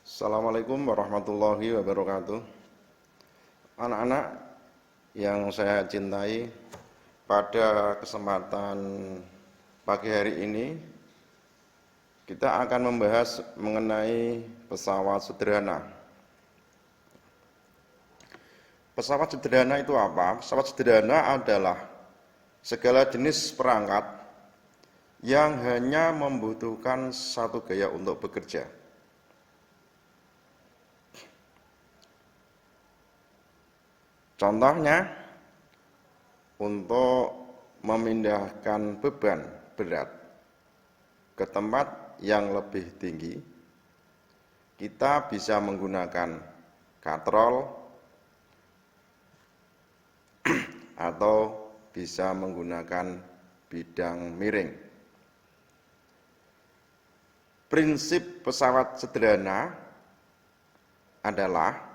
Assalamualaikum warahmatullahi wabarakatuh. Anak-anak yang saya cintai, pada kesempatan pagi hari ini kita akan membahas mengenai pesawat sederhana. Pesawat sederhana itu apa? Pesawat sederhana adalah segala jenis perangkat yang hanya membutuhkan satu gaya untuk bekerja. Contohnya, untuk memindahkan beban berat ke tempat yang lebih tinggi, kita bisa menggunakan katrol atau bisa menggunakan bidang miring. Prinsip pesawat sederhana adalah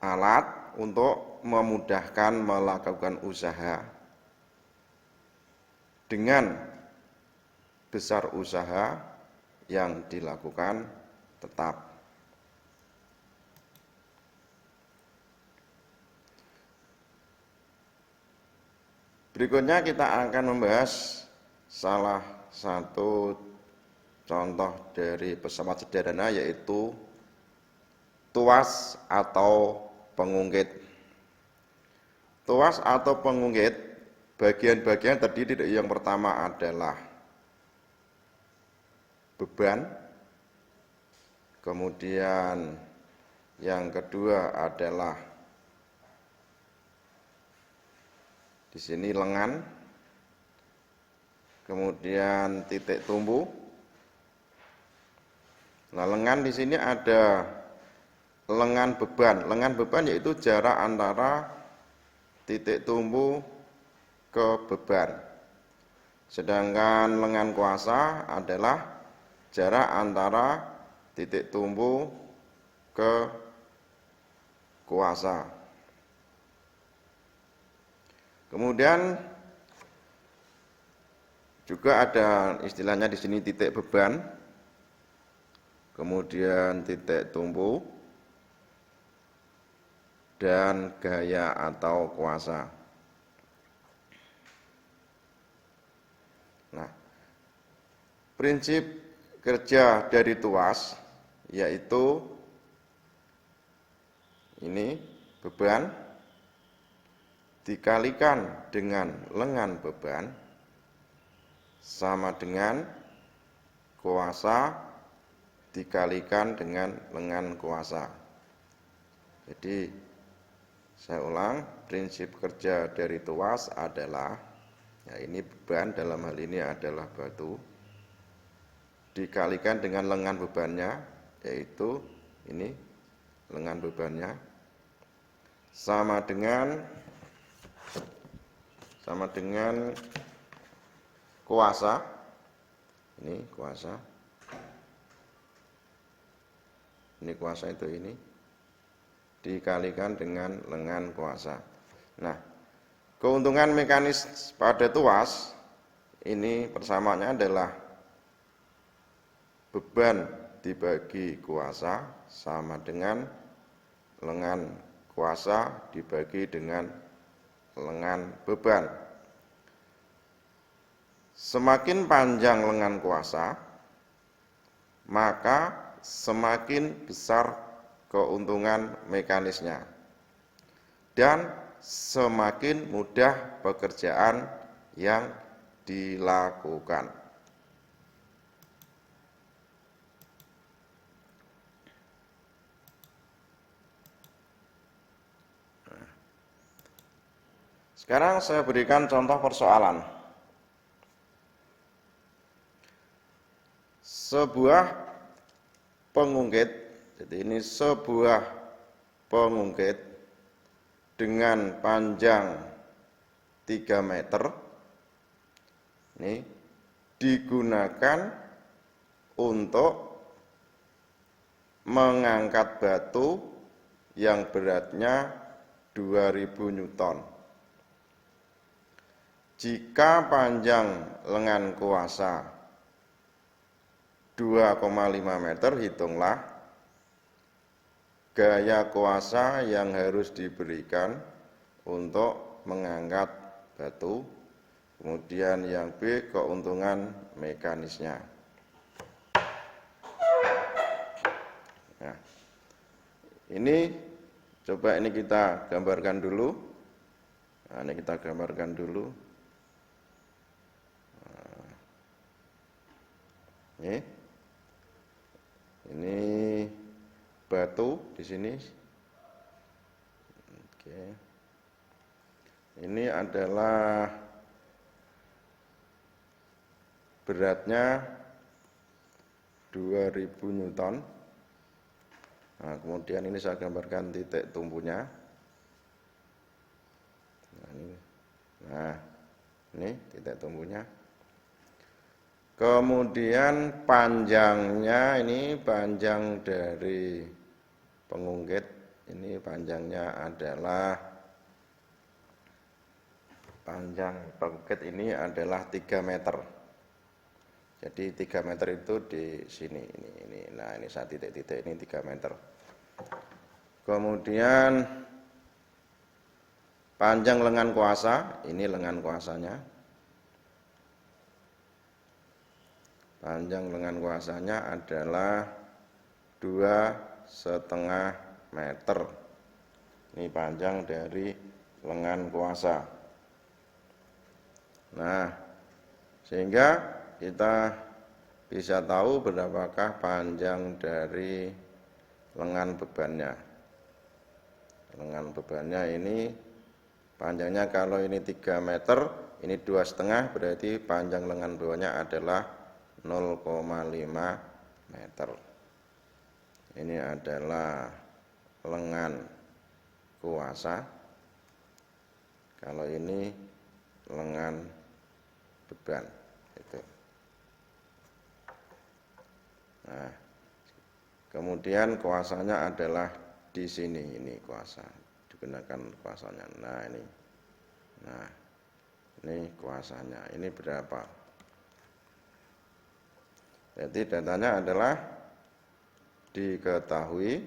alat untuk memudahkan melakukan usaha dengan besar usaha yang dilakukan tetap. Berikutnya kita akan membahas salah satu contoh dari pesawat sederhana, yaitu tuas atau pengungkit. Tuas atau pengungkit, bagian-bagian terdiri dari yang pertama adalah beban, kemudian yang kedua adalah di sini lengan, kemudian titik tumbuh. Nah, lengan di sini ada lengan beban. Lengan beban yaitu jarak antara titik tumbuh ke beban. Sedangkan lengan kuasa adalah jarak antara titik tumbuh ke kuasa. Kemudian juga ada istilahnya di sini titik beban, kemudian titik tumbuh, dan gaya atau kuasa. Nah, prinsip kerja dari tuas yaitu ini beban dikalikan dengan lengan beban sama dengan kuasa dikalikan dengan lengan kuasa. Jadi saya ulang, prinsip kerja dari tuas adalah, ya ini beban, dalam hal ini adalah batu, dikalikan dengan lengan bebannya, yaitu ini lengan bebannya, sama dengan kuasa, ini kuasa, ini kuasa itu ini, dikalikan dengan lengan kuasa. Nah, keuntungan mekanis pada tuas ini persamaannya adalah beban dibagi kuasa sama dengan lengan kuasa dibagi dengan lengan beban. Semakin panjang lengan kuasa, maka semakin besar keuntungan mekanisnya dan semakin mudah pekerjaan yang dilakukan. Sekarang saya berikan contoh persoalan. Sebuah pengungkit, jadi ini sebuah pengungkit dengan panjang 3 meter, ini digunakan untuk mengangkat batu yang beratnya 2000 Newton. Jika panjang lengan kuasa 2,5 meter, hitunglah gaya kuasa yang harus diberikan untuk mengangkat batu. Kemudian yang B, keuntungan mekanisnya. Nah, ini coba ini kita gambarkan dulu. Nah, ini kita gambarkan dulu. Nah, ini batu di sini. Oke. Ini adalah beratnya 2000 Newton. Nah, kemudian ini saya gambarkan titik tumpunya. Nah, ini titik tumpunya. Kemudian panjangnya, ini panjang dari pengungkit, ini panjangnya adalah, panjang pengungkit ini adalah 3 meter. Jadi 3 meter itu di sini, ini. Nah, ini satu titik-titik, ini 3 meter. Kemudian panjang lengan kuasa, ini lengan kuasanya. Panjang lengan kuasanya adalah 2,5 meter. Ini panjang dari lengan kuasa. Nah, sehingga kita bisa tahu berapakah panjang dari lengan bebannya. Lengan bebannya ini panjangnya, kalau ini 3 meter, ini 2,5, berarti panjang lengan bebannya adalah 0,5 meter. Ini adalah lengan kuasa. Kalau ini lengan beban. Itu. Nah, kemudian kuasanya adalah di sini, ini kuasa. Digunakan kuasanya. Nah, ini. Nah, ini kuasanya. Ini berapa? Jadi datanya adalah diketahui,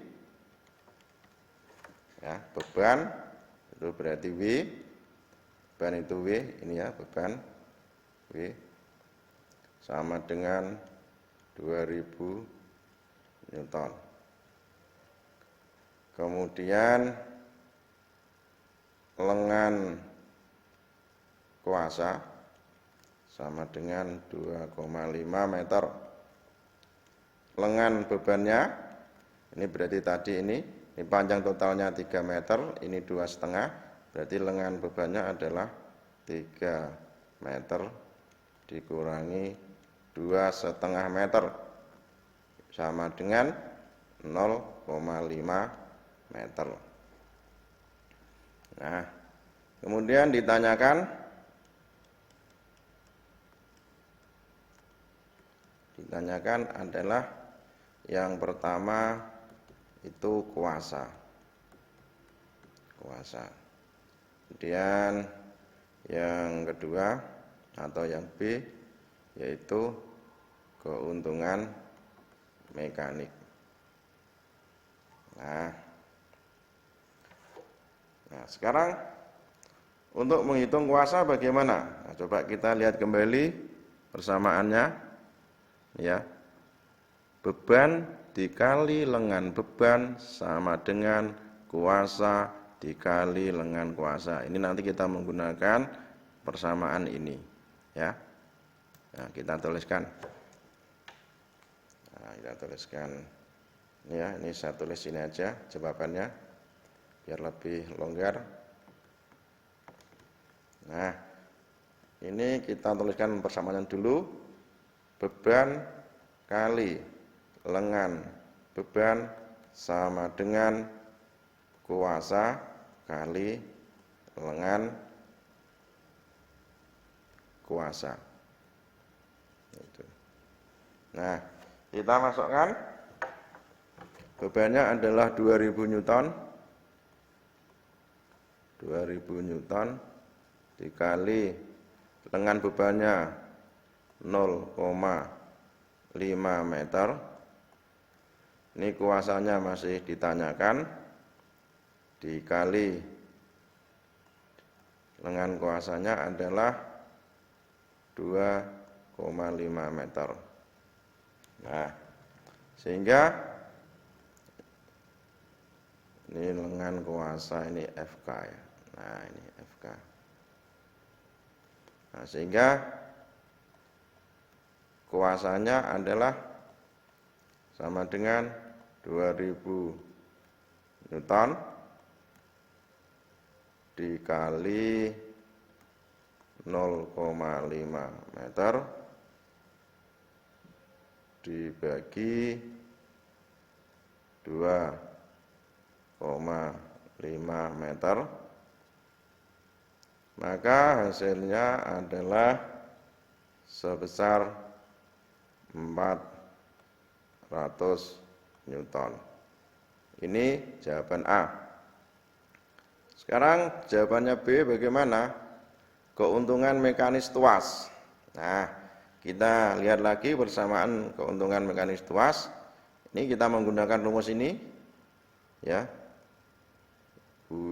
ya, beban itu berarti W, beban itu W, ini ya, beban W sama dengan 2000 Newton. Kemudian lengan kuasa sama dengan 2,5 meter. Lengan bebannya, ini berarti tadi ini panjang totalnya 3 meter, ini 2,5, berarti lengan bebannya adalah 3 meter dikurangi 2,5 meter, sama dengan 0,5 meter. Nah, kemudian ditanyakan adalah yang pertama itu kuasa. Kemudian yang kedua atau yang B yaitu keuntungan mekanik. Nah, sekarang untuk menghitung kuasa bagaimana? Nah, coba kita lihat kembali persamaannya. Ya, beban dikali lengan beban sama dengan kuasa dikali lengan kuasa. Ini nanti kita menggunakan persamaan ini, ya. Nah, kita tuliskan. Nah, kita tuliskan. Ya, ini saya tulis ini aja jawabannya biar lebih longgar. Nah, ini kita tuliskan persamaannya dulu. Beban kali lengan beban sama dengan kuasa kali lengan kuasa. Itu. Nah, kita masukkan bebannya adalah 2000 Newton. 2000 Newton dikali lengan bebannya 0,5 meter. Ini kuasanya masih ditanyakan, dikali lengan kuasanya adalah 2,5 meter. Nah, sehingga ini lengan kuasa, ini FK ya. Nah, ini FK. Nah, sehingga kuasanya adalah sama dengan 2000 Newton dikali 0,5 meter dibagi 2,5 meter, maka hasilnya adalah sebesar 400 Newton. Ini jawaban A. Sekarang jawabannya B bagaimana? Keuntungan mekanis tuas. Nah, kita lihat lagi persamaan keuntungan mekanis tuas. Ini kita menggunakan rumus ini, ya. W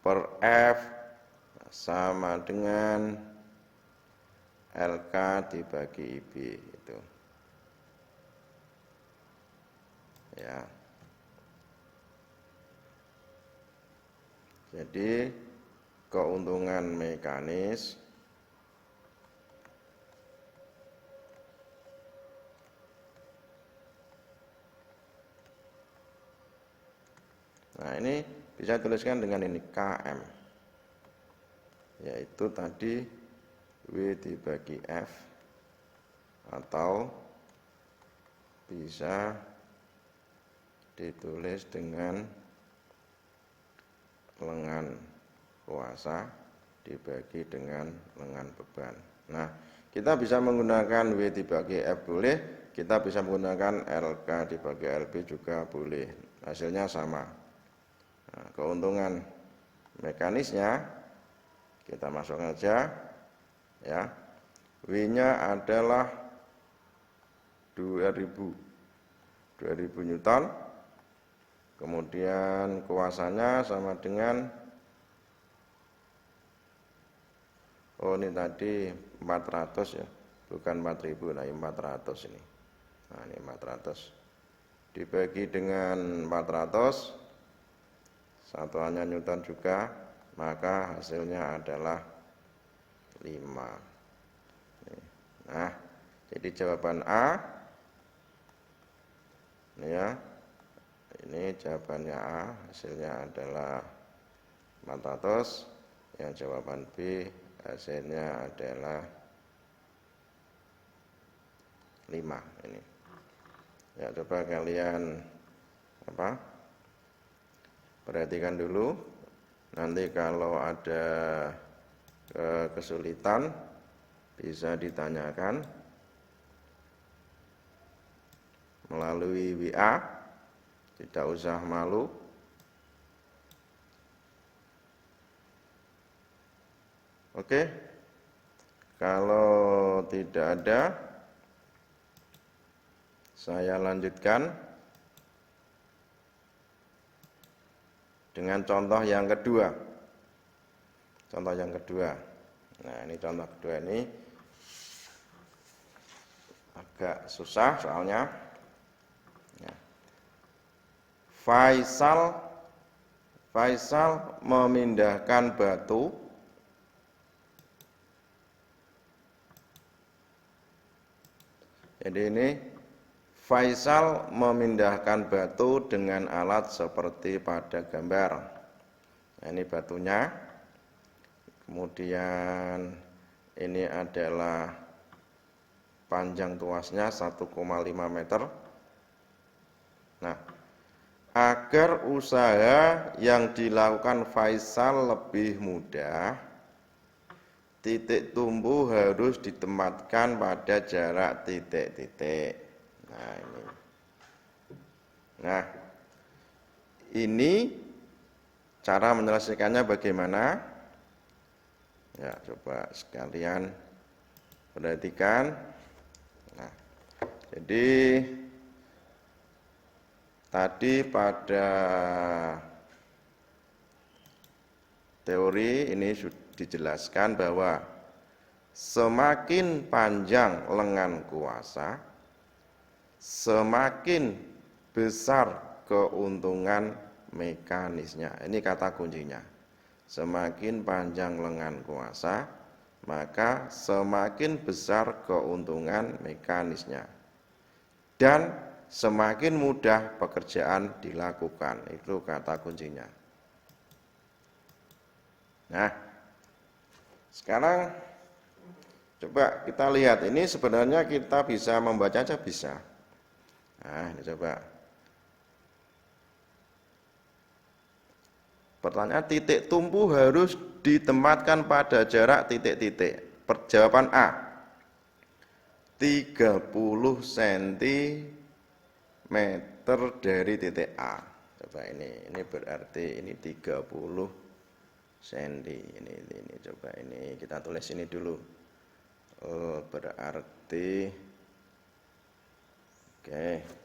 per F sama dengan LK dibagi IB itu. Ya. Jadi keuntungan mekanis nah ini bisa tuliskan dengan ini KM, yaitu tadi W dibagi F, atau bisa ditulis dengan lengan kuasa dibagi dengan lengan beban. Nah, kita bisa menggunakan W dibagi F boleh, kita bisa menggunakan LK dibagi LB juga boleh. Hasilnya sama. Nah, keuntungan mekanisnya kita masukkan aja, ya. W-nya adalah 2000 Newton. Kemudian kuasanya sama dengan, oh ini tadi 400 ya, bukan 4000, nah 400 ini. Nah ini 400 dibagi dengan 400, satuannya Newton juga, maka hasilnya adalah 5. Nah, jadi jawaban A ini ya. Ini jawabannya A, hasilnya adalah 400. Yang jawaban B, hasilnya adalah 5 ini. Ya, coba kalian perhatikan dulu. Nanti kalau ada kesulitan bisa ditanyakan melalui WA, tidak usah malu. Oke, kalau tidak ada, saya lanjutkan dengan contoh yang kedua. Contoh yang kedua. Nah, ini contoh kedua ini agak susah soalnya. Ya. Faisal memindahkan batu Jadi ini Faisal memindahkan batu dengan alat seperti pada gambar. Nah, ini batunya. Kemudian ini adalah panjang tuasnya 1,5 meter. Nah, agar usaha yang dilakukan Faisal lebih mudah, titik tumbuh harus ditempatkan pada jarak titik-titik. Nah, ini cara menyelesaikannya bagaimana? Ya, coba sekalian perhatikan. Nah, Jadi tadi pada teori ini sudah dijelaskan bahwa semakin panjang lengan kuasa, semakin besar keuntungan mekanisnya. Ini kata kuncinya. Semakin panjang lengan kuasa, maka semakin besar keuntungan mekanisnya. Dan semakin mudah pekerjaan dilakukan. Itu kata kuncinya. Nah, sekarang coba kita lihat, ini sebenarnya kita bisa membaca aja bisa. Nah, ini coba. Pertanyaan, titik tumpu harus ditempatkan pada jarak titik-titik. Jawaban A, 30 cm dari titik A. Coba ini berarti ini 30 cm. Ini coba ini kita tulis ini dulu. Oh, berarti oke.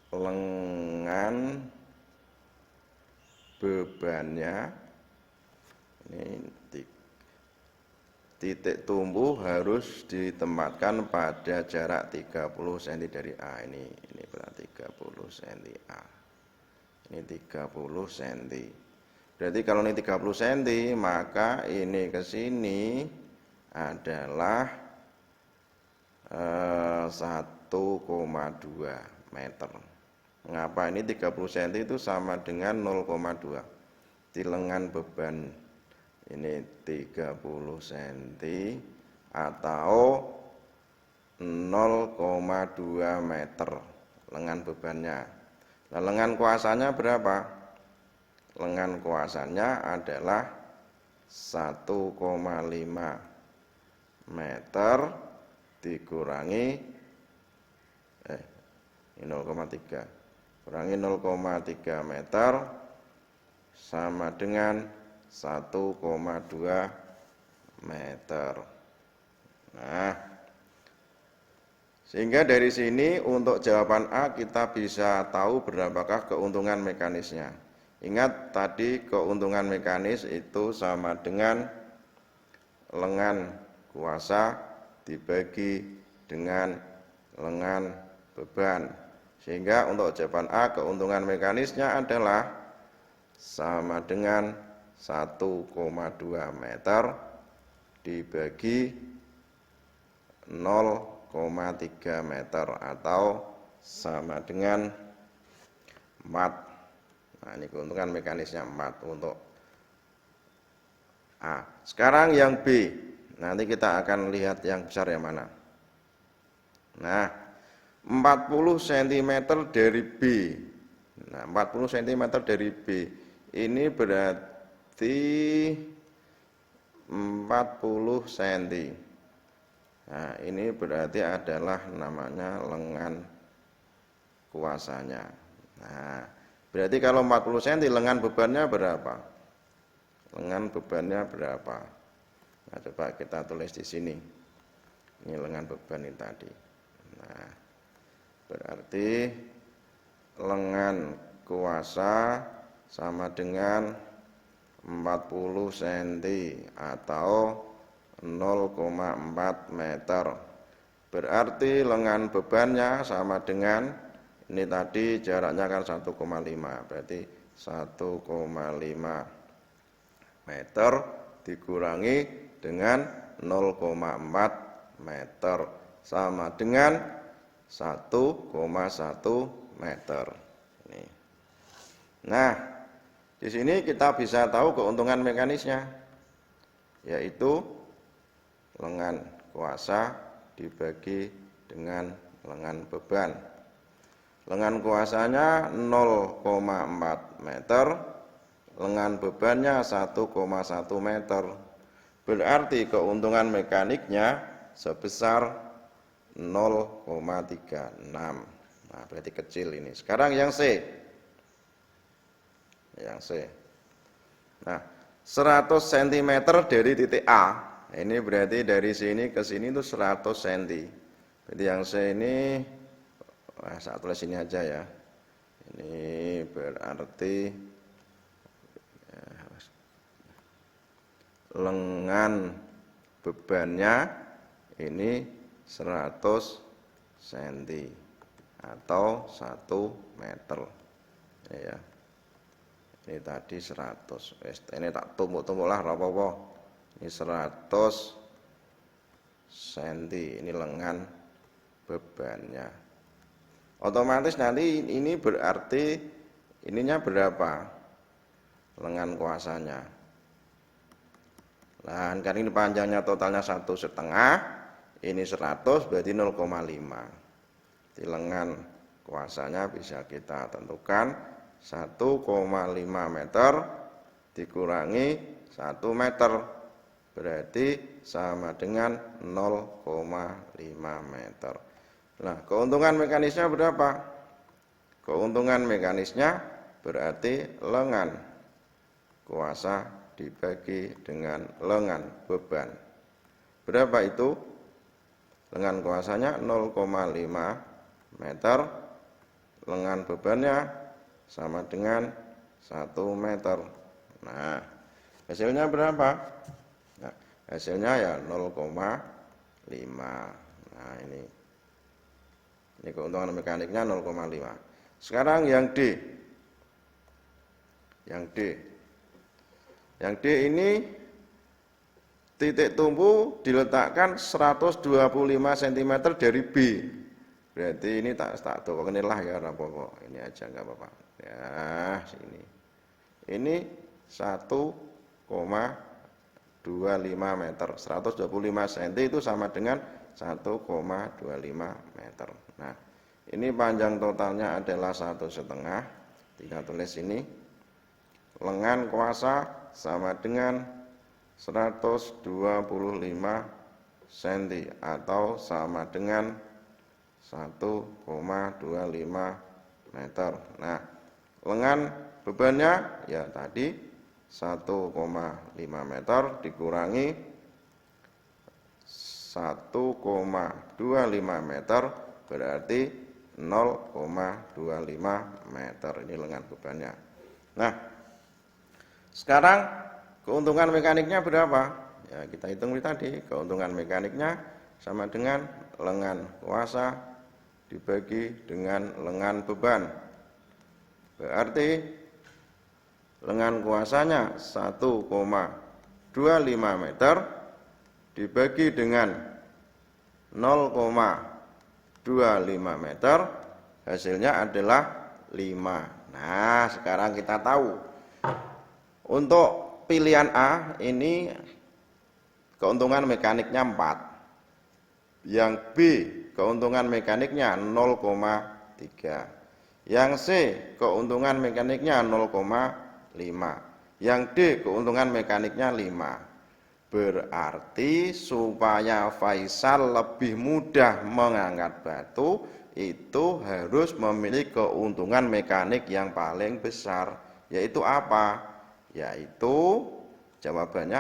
Lengan bebannya ini titik tumpu harus ditempatkan pada jarak 30 cm dari A. Ini berarti 30 cm A. Ini 30 cm. Berarti kalau ini 30 cm, maka ini ke sini adalah 1,2 meter. Mengapa ini 30 cm itu sama dengan 0,2? Di lengan beban ini 30 cm atau 0,2 meter lengan bebannya. Nah, lengan kuasanya berapa? Lengan kuasanya adalah 1,5 meter dikurangi 0,3 kurangi 0,3 meter sama dengan 1,2 meter. Nah, sehingga dari sini untuk jawaban A kita bisa tahu berapakah keuntungan mekanisnya. Ingat tadi keuntungan mekanis itu sama dengan lengan kuasa dibagi dengan lengan beban. Sehingga untuk jawaban A keuntungan mekanisnya adalah sama dengan 1,2 meter dibagi 0,3 meter atau sama dengan 4. Nah, ini keuntungan mekanisnya 4 untuk A. Sekarang yang B. Nanti kita akan lihat yang besar yang mana. Nah, 40 cm dari B. Nah, 40 cm dari B. Ini berarti 40 cm. Nah, ini berarti adalah namanya lengan kuasanya. Nah, berarti kalau 40 cm lengan bebannya berapa? Lengan bebannya berapa? Nah, coba kita tulis di sini. Ini lengan beban ini tadi. Nah, berarti lengan kuasa sama dengan 40 cm atau 0,4 meter. Berarti lengan bebannya sama dengan ini tadi jaraknya kan 1,5. Berarti 1,5 meter dikurangi dengan 0,4 meter sama dengan 1,1 meter. Ini. Nah, di sini kita bisa tahu keuntungan mekanisnya, yaitu lengan kuasa dibagi dengan lengan beban. Lengan kuasanya 0,4 meter, lengan bebannya 1,1 meter. Berarti keuntungan mekaniknya sebesar 0,36. Nah, berarti kecil ini. Sekarang yang C. Yang C. Nah, 100 cm dari titik A. Ini berarti dari sini ke sini itu 100 cm. Jadi yang C ini, saya tulis ini aja ya. Ini berarti lengan bebannya ini 100 cm atau 1 meter. Ini ya. Ini tadi 100. Ini tak tumpuk-tumpuk lah apa-apa. Ini 100 cm. Ini lengan bebannya. Otomatis nanti ini berarti ininya berapa? Lengan kuasanya. Nah, kan ini panjangnya totalnya 1,5, ini 100 berarti 0,5. Di lengan kuasanya bisa kita tentukan 1,5 meter dikurangi 1 meter berarti sama dengan 0,5 meter. Nah, keuntungan mekanisnya berapa? Keuntungan mekanisnya berarti lengan kuasa dibagi dengan lengan beban. Berapa itu? Lengan kuasanya 0,5 meter, lengan bebannya sama dengan 1 meter. Nah, hasilnya berapa? Nah, hasilnya ya 0,5. Nah, ini keuntungan mekaniknya 0,5. Sekarang yang D. Yang D ini titik tumpu diletakkan 125 cm dari B. Berarti ini tak tuh ini lah ya apa-apa. Ini aja enggak apa-apa. Ya, sini. Ini 1,25 meter. 125 cm itu sama dengan 1,25 meter. Nah, ini panjang totalnya adalah 1,5. Kita tulis ini. Lengan kuasa sama dengan 125 cm atau sama dengan 1,25 meter. Nah, lengan bebannya ya tadi 1,5 meter dikurangi 1,25 meter berarti 0,25 meter. Ini lengan bebannya. Nah, sekarang keuntungan mekaniknya berapa? Ya, kita hitung tadi. Keuntungan mekaniknya sama dengan lengan kuasa dibagi dengan lengan beban. Berarti lengan kuasanya 1,25 meter dibagi dengan 0,25 meter, hasilnya adalah 5. Nah, sekarang kita tahu untuk pilihan A ini keuntungan mekaniknya 4. Yang B keuntungan mekaniknya 0,3. Yang C keuntungan mekaniknya 0,5. Yang D keuntungan mekaniknya 5. Berarti supaya Faisal lebih mudah mengangkat batu itu harus memiliki keuntungan mekanik yang paling besar. Yaitu apa? Yaitu jawabannya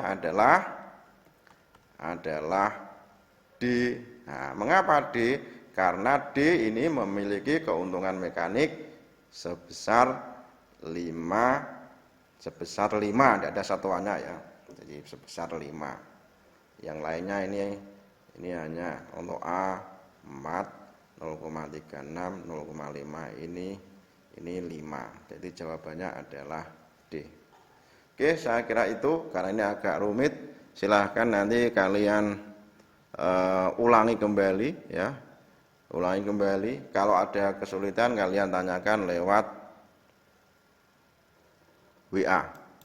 adalah D. Nah, mengapa D? Karena D ini memiliki keuntungan mekanik sebesar 5, tidak ada satuannya ya. Jadi sebesar 5. Yang lainnya ini hanya untuk A 4, 0,36, 0,5 ini 5. Jadi jawabannya adalah D. Oke, saya kira itu karena ini agak rumit. Silahkan nanti kalian ulangi kembali ya. Ulangi kembali. Kalau ada kesulitan kalian tanyakan lewat WA.